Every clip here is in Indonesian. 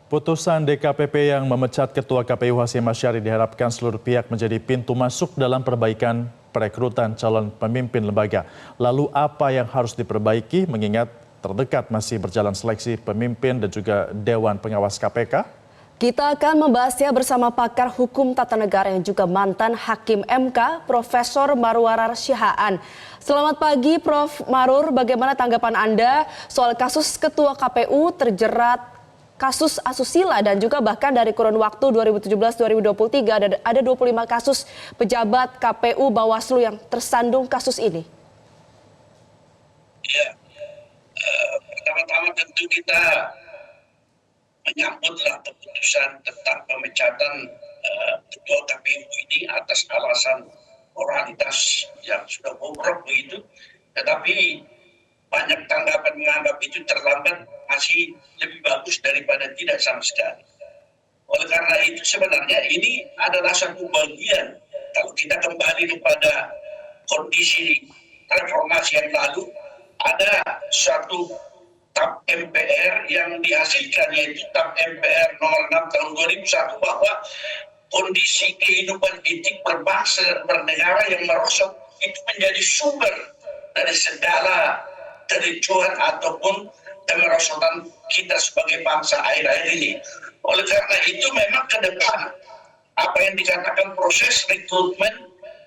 Putusan DKPP yang memecat Ketua KPU Hasyim Asyari diharapkan seluruh pihak menjadi pintu masuk dalam perbaikan perekrutan calon pemimpin lembaga. Lalu apa yang harus diperbaiki mengingat terdekat masih berjalan seleksi pemimpin dan juga Dewan Pengawas KPK? Kita akan membahasnya bersama pakar hukum tata negara yang juga mantan Hakim MK, Profesor Marwarar Sihaan. Selamat pagi Prof. Marur, bagaimana tanggapan Anda soal kasus Ketua KPU terjerat kasus asusila dan juga bahkan dari kurun waktu 2017-2023 ada 25 kasus pejabat KPU Bawaslu yang tersandung kasus ini? Ya, pertama-tama tentu kita menyambutlah keputusan tentang pemecatan Ketua KPU ini atas alasan moralitas yang sudah bobrok begitu, tetapi banyak tanggapan menganggap itu terlambat masih lebih bagus daripada tidak sama sekali. Oleh karena itu sebenarnya ini adalah satu bagian, kalau kita kembali kepada kondisi reformasi yang lalu, ada suatu TAP MPR yang dihasilkan, yaitu TAP MPR nomor 6 tahun 2001, bahwa kondisi kehidupan etik berbangsa bernegara yang merosot itu menjadi sumber dari segala kericuhan ataupun kemerosotan kita sebagai bangsa akhir-akhir ini. Oleh karena itu memang ke depan apa yang dikatakan proses rekrutmen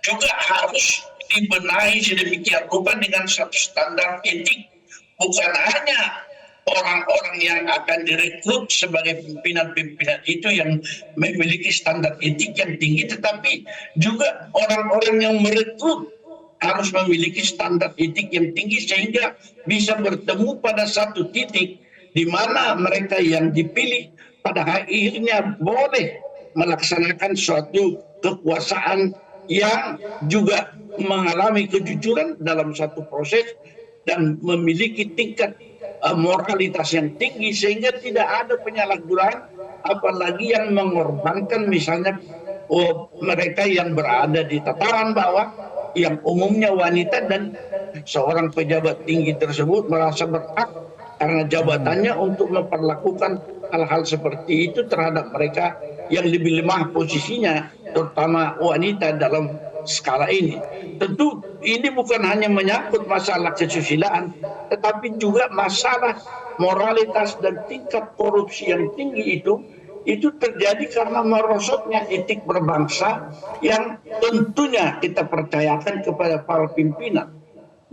juga harus dibenahi sedemikian rupa dengan satu standar etik. Bukan hanya orang-orang yang akan direkrut sebagai pimpinan-pimpinan itu yang memiliki standar etik yang tinggi, tetapi juga orang-orang yang merekrut harus memiliki standar etik yang tinggi sehingga bisa bertemu pada satu titik di mana mereka yang dipilih pada akhirnya boleh melaksanakan suatu kekuasaan yang juga mengalami kejujuran dalam satu proses dan memiliki tingkat moralitas yang tinggi sehingga tidak ada penyalahgunaan, apalagi yang mengorbankan misalnya mereka yang berada di tataran bawah yang umumnya wanita, dan seorang pejabat tinggi tersebut merasa berhak karena jabatannya untuk memperlakukan hal-hal seperti itu terhadap mereka yang lebih lemah posisinya, terutama wanita dalam skala ini. Tentu ini bukan hanya menyangkut masalah kesusilaan, tetapi juga masalah moralitas dan tingkat korupsi yang tinggi itu terjadi karena merosotnya etik berbangsa yang tentunya kita percayakan kepada para pimpinan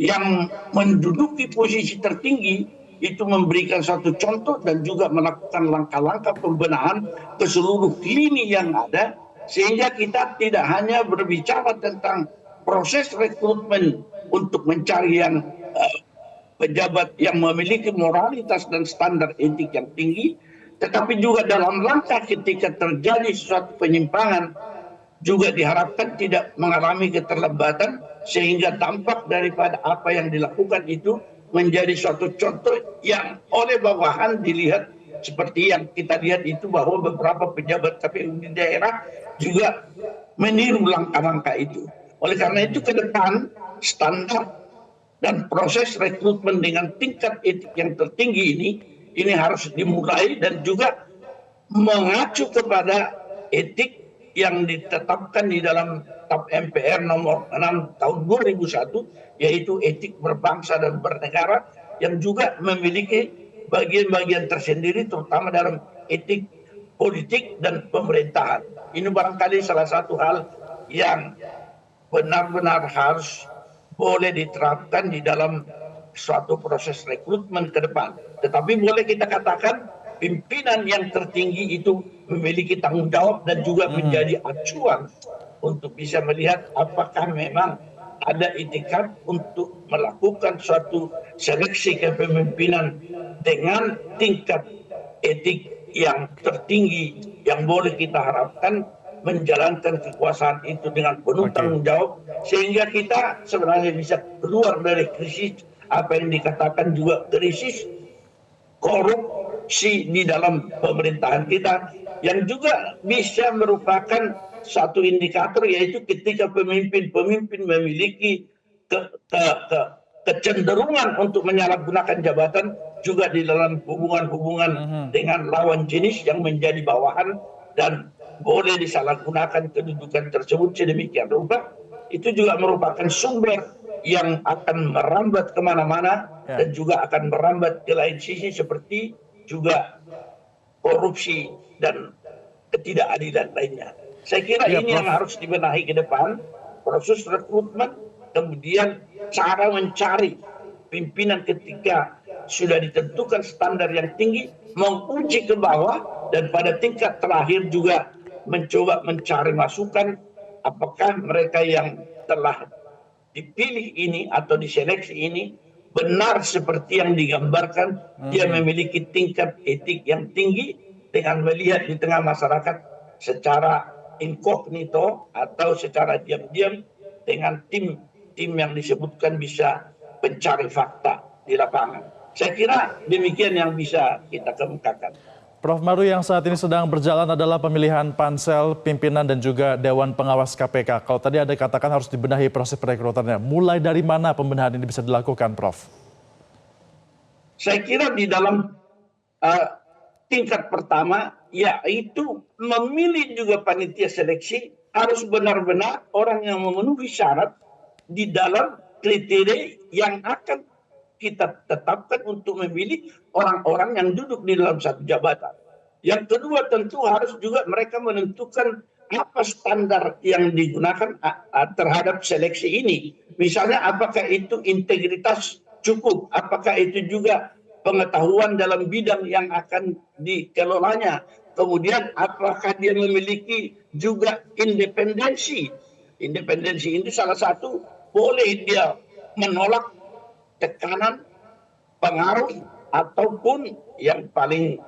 yang menduduki posisi tertinggi itu memberikan satu contoh dan juga melakukan langkah-langkah pembenahan ke seluruh lini yang ada, sehingga kita tidak hanya berbicara tentang proses rekrutmen untuk mencari yang pejabat yang memiliki moralitas dan standar etik yang tinggi, tetapi juga dalam langkah ketika terjadi suatu penyimpangan juga diharapkan tidak mengalami keterlambatan sehingga dampak daripada apa yang dilakukan itu menjadi suatu contoh yang oleh bawahan dilihat seperti yang kita lihat itu, bahwa beberapa pejabat KPU di daerah juga meniru langkah-langkah itu. Oleh karena itu ke depan standar dan proses rekrutmen dengan tingkat etik yang tertinggi ini harus dimulai dan juga mengacu kepada etik yang ditetapkan di dalam TAP MPR nomor 6 tahun 2001, yaitu etik berbangsa dan bernegara yang juga memiliki bagian-bagian tersendiri terutama dalam etik politik dan pemerintahan. Ini barangkali salah satu hal yang benar-benar harus boleh diterapkan di dalam suatu proses rekrutmen ke depan. Tetapi boleh kita katakan pimpinan yang tertinggi itu memiliki tanggung jawab dan juga menjadi acuan untuk bisa melihat apakah memang ada itikat untuk melakukan suatu seleksi kepemimpinan dengan tingkat etik yang tertinggi yang boleh kita harapkan menjalankan kekuasaan itu dengan penuh tanggung jawab sehingga kita sebenarnya bisa keluar dari krisis apa yang dikatakan juga krisis korupsi di dalam pemerintahan kita, yang juga bisa merupakan satu indikator, yaitu ketika pemimpin-pemimpin memiliki kecenderungan untuk menyalahgunakan jabatan, juga di dalam hubungan-hubungan dengan lawan jenis yang menjadi bawahan dan boleh disalahgunakan kedudukan tersebut sedemikian rupa, itu juga merupakan sumber yang akan merambat kemana-mana dan juga akan merambat ke lain sisi seperti juga korupsi dan ketidakadilan lainnya. Saya kira ini yang harus dibenahi ke depan, proses rekrutmen, kemudian cara mencari pimpinan ketika sudah ditentukan standar yang tinggi, menguji ke bawah, dan pada tingkat terakhir juga mencoba mencari masukan apakah mereka yang telah dipilih ini atau diseleksi ini benar seperti yang digambarkan, dia memiliki tingkat etik yang tinggi dengan melihat di tengah masyarakat secara inkognito atau secara diam-diam dengan tim yang disebutkan bisa mencari fakta di lapangan. Saya kira demikian yang bisa kita kemukakan. Prof. Maru, yang saat ini sedang berjalan adalah pemilihan pansel, pimpinan dan juga Dewan Pengawas KPK. Kalau tadi ada katakan harus dibenahi proses perekrutannya, mulai dari mana pembenahan ini bisa dilakukan, Prof? Saya kira di dalam tingkat pertama, yaitu memilih juga panitia seleksi harus benar-benar orang yang memenuhi syarat di dalam kriteria yang akan kita tetapkan untuk memilih orang-orang yang duduk di dalam satu jabatan. Yang kedua tentu harus juga mereka menentukan apa standar yang digunakan terhadap seleksi ini. Misalnya apakah itu integritas cukup, apakah itu juga pengetahuan dalam bidang yang akan dikelolanya. Kemudian apakah dia memiliki juga independensi. Independensi itu salah satu, boleh dia menolak tekanan, pengaruh, ataupun yang paling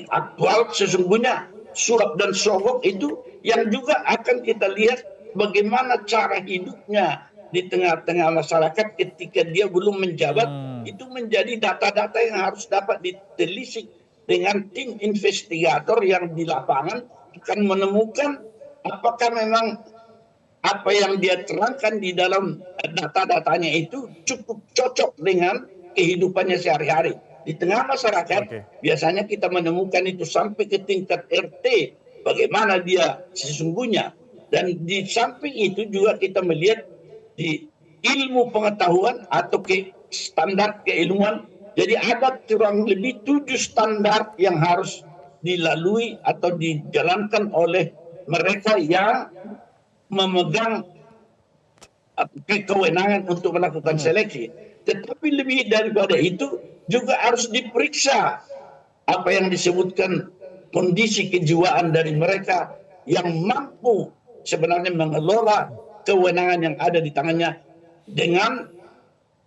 aktual sesungguhnya suap dan sogok itu yang juga akan kita lihat bagaimana cara hidupnya di tengah-tengah masyarakat ketika dia belum menjabat. Itu menjadi data-data yang harus dapat ditelisik dengan tim investigator yang di lapangan akan menemukan apakah memang apa yang dia terangkan di dalam data-datanya itu cukup cocok dengan kehidupannya sehari-hari. Di tengah masyarakat, biasanya kita menemukan itu sampai ke tingkat RT, bagaimana dia sesungguhnya. Dan di samping itu juga kita melihat di ilmu pengetahuan atau standar keilmuan. Jadi ada kurang lebih 7 standar yang harus dilalui atau dijalankan oleh mereka yang memegang kewenangan untuk melakukan seleksi. Tetapi lebih daripada itu juga harus diperiksa apa yang disebutkan kondisi kejiwaan dari mereka yang mampu sebenarnya mengelola kewenangan yang ada di tangannya dengan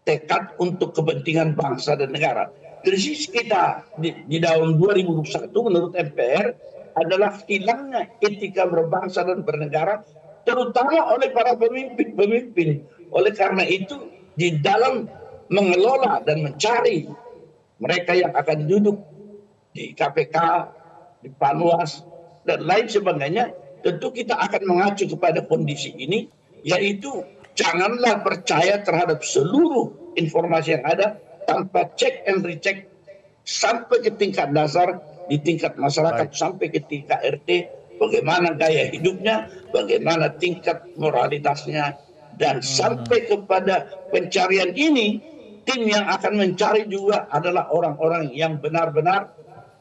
tekad untuk kepentingan bangsa dan negara. Krisis kita di tahun 2021 menurut MPR adalah hilangnya etika berbangsa dan bernegara, terutama oleh para pemimpin. Oleh karena itu, di dalam mengelola dan mencari mereka yang akan duduk di KPK, di Panwas, dan lain sebagainya, tentu kita akan mengacu kepada kondisi ini, yaitu janganlah percaya terhadap seluruh informasi yang ada tanpa cek and recheck sampai ke tingkat dasar, di tingkat masyarakat, sampai ke tingkat RT, bagaimana gaya hidupnya, bagaimana tingkat moralitasnya, dan sampai kepada pencarian ini, tim yang akan mencari juga adalah orang-orang yang benar-benar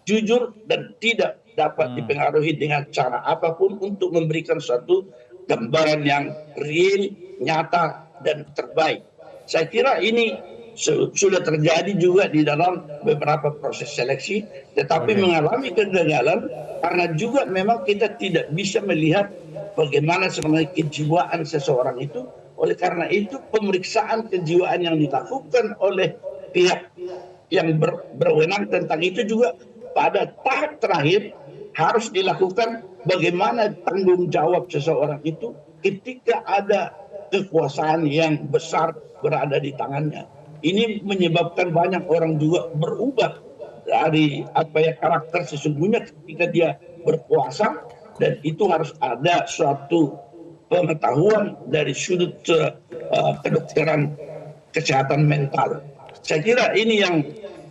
jujur dan tidak dapat dipengaruhi dengan cara apapun untuk memberikan suatu gambaran yang real, nyata, dan terbaik. Saya kira ini sudah terjadi juga di dalam beberapa proses seleksi, tetapi mengalami kegagalan karena juga memang kita tidak bisa melihat bagaimana sebenarnya kejiwaan seseorang itu. Oleh karena itu pemeriksaan kejiwaan yang dilakukan oleh pihak yang berwenang tentang itu juga pada tahap terakhir harus dilakukan bagaimana tanggung jawab seseorang itu ketika ada kekuasaan yang besar berada di tangannya. Ini menyebabkan banyak orang juga berubah dari karakter sesungguhnya ketika dia berkuasa, dan itu harus ada suatu pengetahuan dari sudut kedokteran kesehatan mental. Saya kira ini yang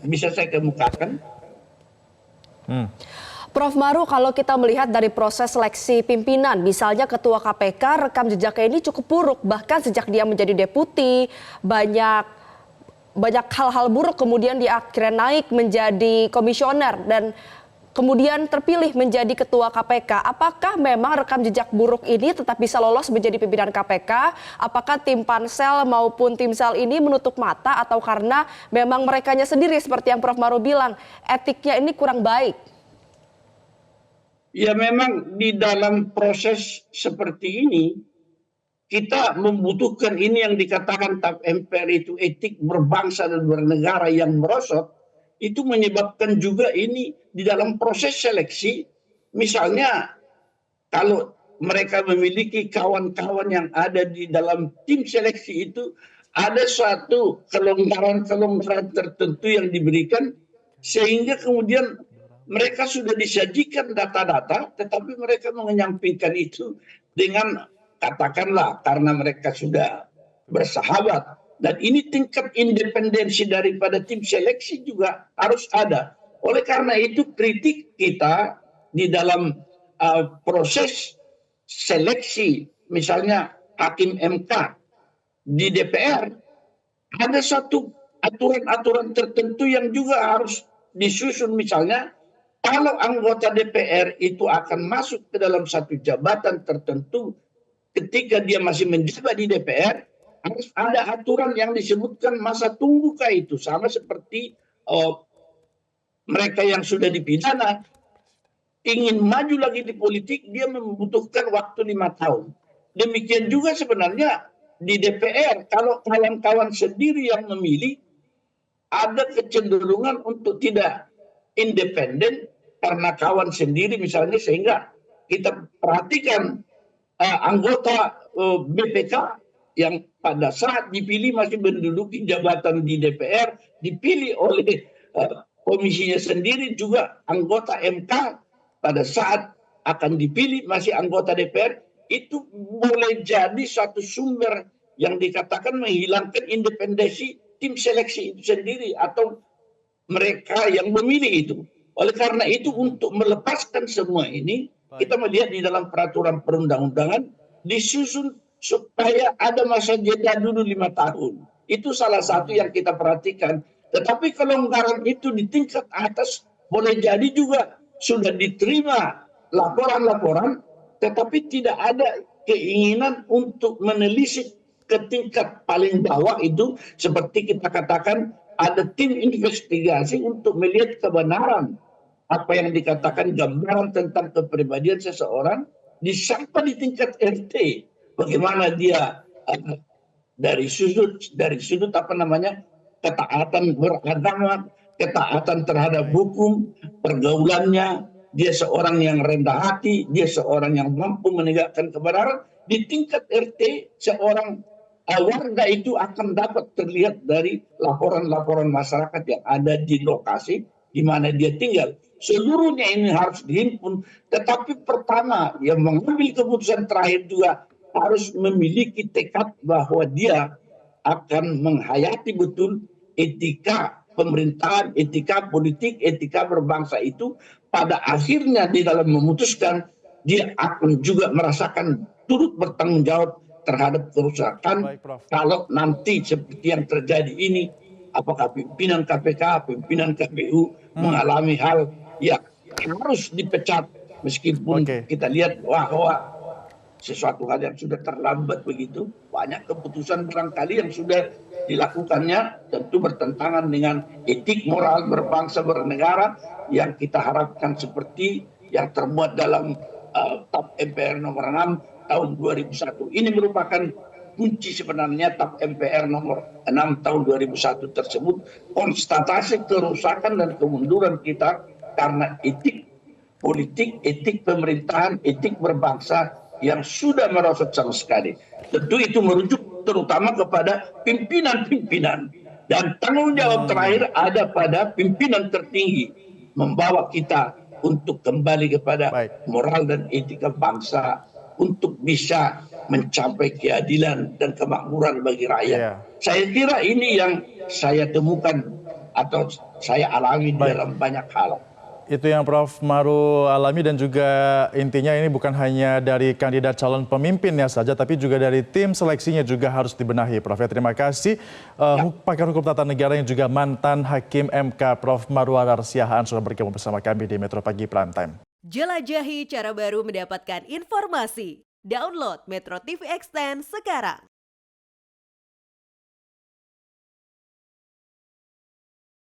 bisa saya kemukakan. Prof. Maru, kalau kita melihat dari proses seleksi pimpinan, misalnya Ketua KPK, rekam jejaknya ini cukup buruk. Bahkan sejak dia menjadi deputi, banyak hal-hal buruk, kemudian dia akhirnya naik menjadi komisioner dan kemudian terpilih menjadi Ketua KPK. Apakah memang rekam jejak buruk ini tetap bisa lolos menjadi pimpinan KPK? Apakah tim pansel maupun tim sel ini menutup mata atau karena memang merekanya sendiri seperti yang Prof. Maru bilang, etiknya ini kurang baik? Ya memang di dalam proses seperti ini, kita membutuhkan ini yang dikatakan TAP MPR itu etik berbangsa dan bernegara yang merosot, itu menyebabkan juga ini di dalam proses seleksi, misalnya kalau mereka memiliki kawan-kawan yang ada di dalam tim seleksi itu, ada suatu kelonggaran-kelonggaran tertentu yang diberikan, sehingga kemudian mereka sudah disajikan data-data, tetapi mereka menyampingkan itu dengan katakanlah karena mereka sudah bersahabat. Dan ini tingkat independensi daripada tim seleksi juga harus ada. Oleh karena itu kritik kita di dalam proses seleksi, misalnya hakim MK di DPR, ada satu aturan-aturan tertentu yang juga harus disusun, misalnya kalau anggota DPR itu akan masuk ke dalam satu jabatan tertentu ketika dia masih menjabat di DPR, harus ada aturan yang disebutkan masa tunggu itu. Sama seperti mereka yang sudah dipidana, ingin maju lagi di politik, dia membutuhkan waktu 5 tahun. Demikian juga sebenarnya di DPR, kalau kawan-kawan sendiri yang memilih, ada kecenderungan untuk tidak independen, karena kawan sendiri misalnya, sehingga kita perhatikan anggota BPK yang pada saat dipilih masih menduduki jabatan di DPR, dipilih oleh komisinya sendiri, juga anggota MK pada saat akan dipilih masih anggota DPR, itu boleh jadi satu sumber yang dikatakan menghilangkan independensi tim seleksi itu sendiri atau mereka yang memilih itu. Oleh karena itu, untuk melepaskan semua ini, kita melihat di dalam peraturan perundang-undangan disusun supaya ada masa jeda dulu 5 tahun. Itu salah satu yang kita perhatikan. Tetapi kelonggaran itu di tingkat atas boleh jadi juga sudah diterima laporan-laporan, tetapi tidak ada keinginan untuk menelisik ke tingkat paling bawah itu, seperti kita katakan ada tim investigasi untuk melihat kebenaran apa yang dikatakan gambaran tentang kepribadian seseorang, sampai di tingkat RT, bagaimana dia dari sudut ketaatan beragama, ketaatan terhadap hukum, pergaulannya, dia seorang yang rendah hati, dia seorang yang mampu menegakkan kebenaran. Di tingkat RT, seorang warga itu akan dapat terlihat dari laporan-laporan masyarakat yang ada di lokasi di mana dia tinggal. Seluruhnya ini harus dihimpun, tetapi pertama yang mengambil keputusan terakhir juga harus memiliki tekad bahwa dia akan menghayati betul etika pemerintahan, etika politik, etika berbangsa itu. Pada akhirnya di dalam memutuskan, dia akan juga merasakan turut bertanggung jawab terhadap kerusakan. Kalau nanti seperti yang terjadi ini, apakah pimpinan KPK, pimpinan KPU mengalami hal yang harus dipecat, meskipun kita lihat wah sesuatu hal yang sudah terlambat begitu, banyak keputusan barangkali yang sudah dilakukannya tentu bertentangan dengan etik moral berbangsa bernegara yang kita harapkan seperti yang termuat dalam TAP MPR nomor 6 tahun 2001. Ini merupakan kunci sebenarnya TAP MPR nomor 6 tahun 2001 tersebut, konstatasi kerusakan dan kemunduran kita karena etik politik, etik pemerintahan, etik berbangsa yang sudah merosot sama sekali. Tentu itu merujuk terutama kepada pimpinan-pimpinan, dan tanggung jawab terakhir ada pada pimpinan tertinggi membawa kita untuk kembali kepada moral dan etika bangsa untuk bisa mencapai keadilan dan kemakmuran bagi rakyat. Saya kira ini yang saya temukan atau saya alami dalam banyak hal. Itu yang Prof. Maru alami dan juga intinya ini bukan hanya dari kandidat calon pemimpinnya saja, tapi juga dari tim seleksinya juga harus dibenahi, Prof. Ya, terima kasih. Pakar Hukum Tata Negara yang juga mantan Hakim MK, Prof. Marwarar Siahaan sudah bergabung bersama kami di Metro Pagi Prime Time. Jelajahi cara baru mendapatkan informasi. Download Metro TV Extend sekarang.